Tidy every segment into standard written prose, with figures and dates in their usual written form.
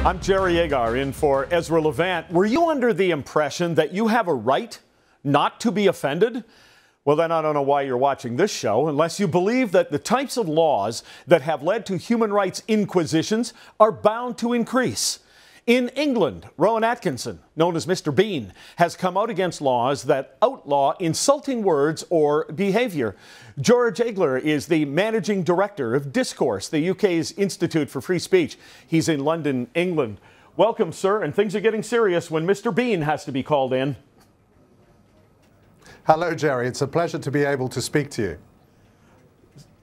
I'm Jerry Agar in for Ezra Levant. Were you under the impression that you have a right not to be offended? Well, then I don't know why you're watching this show, unless you believe that the types of laws that have led to human rights inquisitions are bound to increase. In England, Rowan Atkinson, known as Mr. Bean, has come out against laws that outlaw insulting words or behavior. Jerry Agar is the managing director of Discourse, the UK's Institute for Free Speech. He's in London, England. Welcome, sir, and things are getting serious when Mr. Bean has to be called in. Hello, Jerry. It's a pleasure to be able to speak to you.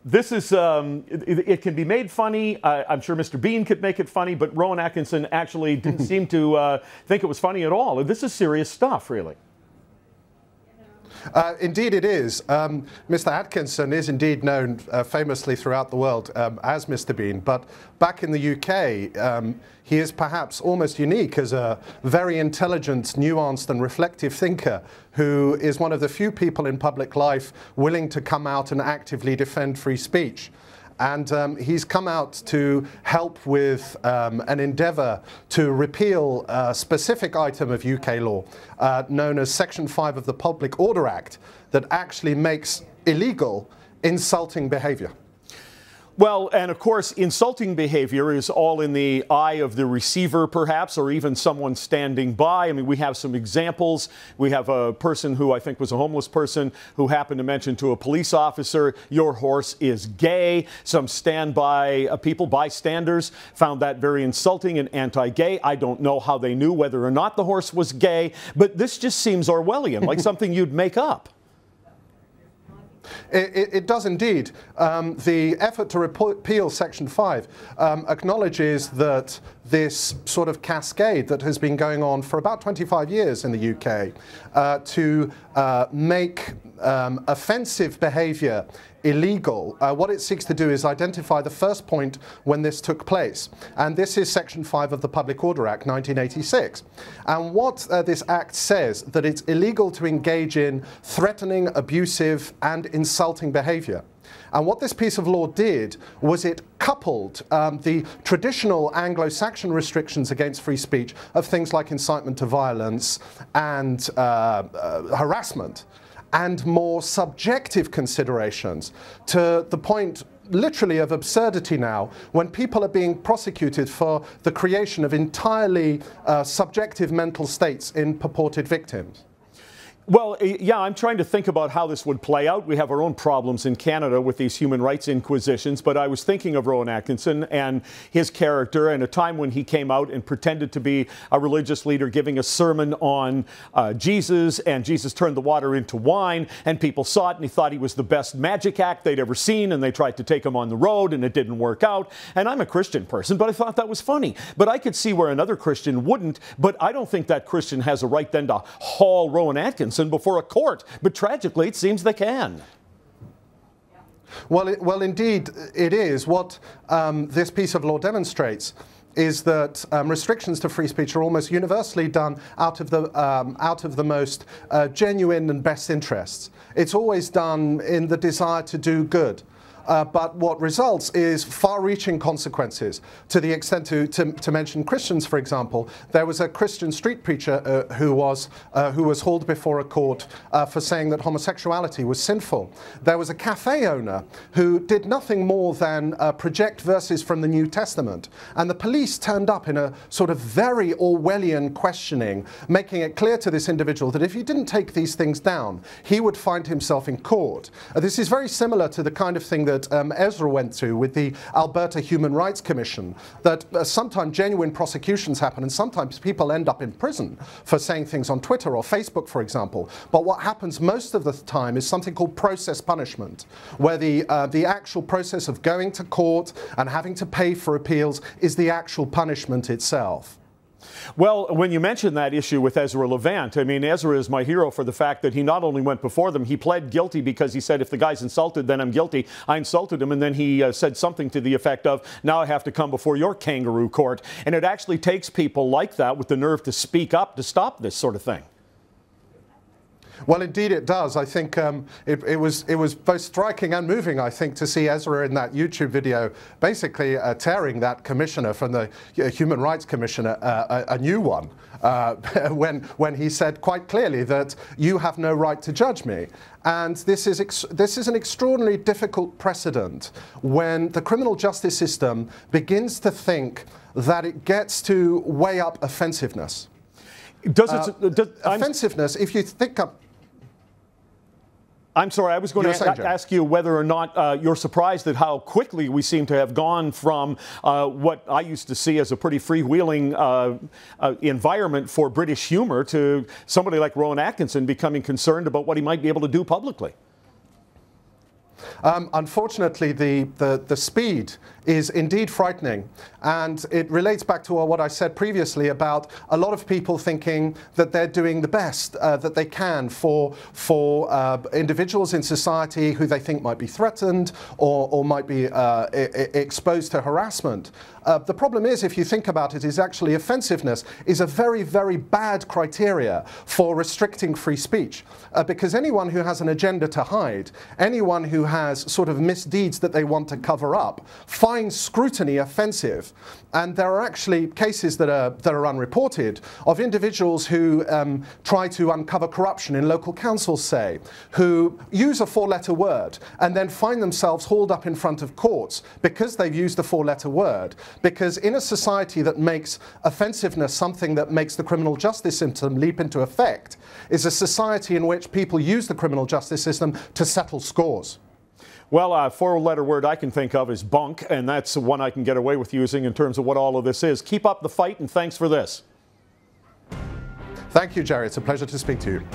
This is, it can be made funny. I'm sure Mr. Bean could make it funny, but Rowan Atkinson actually didn't seem to think it was funny at all. This is serious stuff, really. Indeed it is. Mr. Atkinson is indeed known famously throughout the world as Mr. Bean, but back in the UK, he is perhaps almost unique as a very intelligent, nuanced and reflective thinker who is one of the few people in public life willing to come out and actively defend free speech. And he's come out to help with an endeavour to repeal a specific item of UK law known as Section 5 of the Public Order Act that actually makes illegal insulting behaviour. Well, and of course, insulting behavior is all in the eye of the receiver, perhaps, or even someone standing by. I mean, we have some examples. We have a person who I think was a homeless person who happened to mention to a police officer, "Your horse is gay." Some standby people, bystanders, found that very insulting and anti-gay. I don't know how they knew whether or not the horse was gay, but this just seems Orwellian, like something you'd make up. It does indeed. The effort to repeal Section 5 acknowledges that this sort of cascade that has been going on for about 25 years in the UK to make offensive behaviour illegal, what it seeks to do is identify the first point when this took place. And this is Section 5 of the Public Order Act 1986. And what this act says, that it's illegal to engage in threatening, abusive and insulting behaviour. And what this piece of law did was it coupled the traditional Anglo-Saxon restrictions against free speech of things like incitement to violence and harassment, and more subjective considerations, to the point literally of absurdity now when people are being prosecuted for the creation of entirely subjective mental states in purported victims. Well, yeah, I'm trying to think about how this would play out. We have our own problems in Canada with these human rights inquisitions, but I was thinking of Rowan Atkinson and his character and a time when he came out and pretended to be a religious leader giving a sermon on Jesus, and Jesus turned the water into wine, and people saw it and he thought he was the best magic act they'd ever seen, and they tried to take him on the road and it didn't work out. And I'm a Christian person, but I thought that was funny. But I could see where another Christian wouldn't, but I don't think that Christian has a right then to haul Rowan Atkinson before a court, but tragically it seems they can. Well, indeed it is. What this piece of law demonstrates is that restrictions to free speech are almost universally done out of the most genuine and best interests. It's always done in the desire to do good. But what results is far-reaching consequences, to the extent to mention Christians, for example. There was a Christian street preacher who was hauled before a court for saying that homosexuality was sinful. There was a cafe owner who did nothing more than project verses from the New Testament, and the police turned up in a sort of very Orwellian questioning, making it clear to this individual that if he didn't take these things down, he would find himself in court. This is very similar to the kind of thing that Ezra went through with the Alberta Human Rights Commission, that sometimes genuine prosecutions happen and sometimes people end up in prison for saying things on Twitter or Facebook, for example. But what happens most of the time is something called process punishment, where the actual process of going to court and having to pay for appeals is the actual punishment itself. Well, when you mention that issue with Ezra Levant, I mean, Ezra is my hero for the fact that he not only went before them, he pled guilty because he said, if the guy's insulted, then I'm guilty. I insulted him, and then he said something to the effect of, now I have to come before your kangaroo court. And it actually takes people like that with the nerve to speak up to stop this sort of thing. Well, indeed it does. I think it was both striking and moving, I think, to see Ezra in that YouTube video basically tearing that commissioner from the Human Rights Commissioner a new one when he said quite clearly that you have no right to judge me. And this is an extraordinarily difficult precedent when the criminal justice system begins to think that it gets to weigh up offensiveness. Offensiveness, if you think up... I'm sorry, I was going to ask you whether or not you're surprised at how quickly we seem to have gone from what I used to see as a pretty freewheeling environment for British humor to somebody like Rowan Atkinson becoming concerned about what he might be able to do publicly. Unfortunately, the speed is indeed frightening, and it relates back to what I said previously about a lot of people thinking that they're doing the best that they can for individuals in society who they think might be threatened or might be exposed to harassment. The problem is, if you think about it, is actually offensiveness is a very, very bad criteria for restricting free speech, because anyone who has an agenda to hide, anyone who has sort of misdeeds that they want to cover up, finds scrutiny offensive. And there are actually cases that are unreported of individuals who try to uncover corruption in local councils, say, who use a four-letter word and then find themselves hauled up in front of courts because they've used a four-letter word. Because in a society that makes offensive-ness something that makes the criminal justice system leap into effect, is a society in which people use the criminal justice system to settle scores. Well, a four-letter word I can think of is bunk, and that's one I can get away with using in terms of what all of this is. Keep up the fight, and thanks for this. Thank you, Jerry. It's a pleasure to speak to you.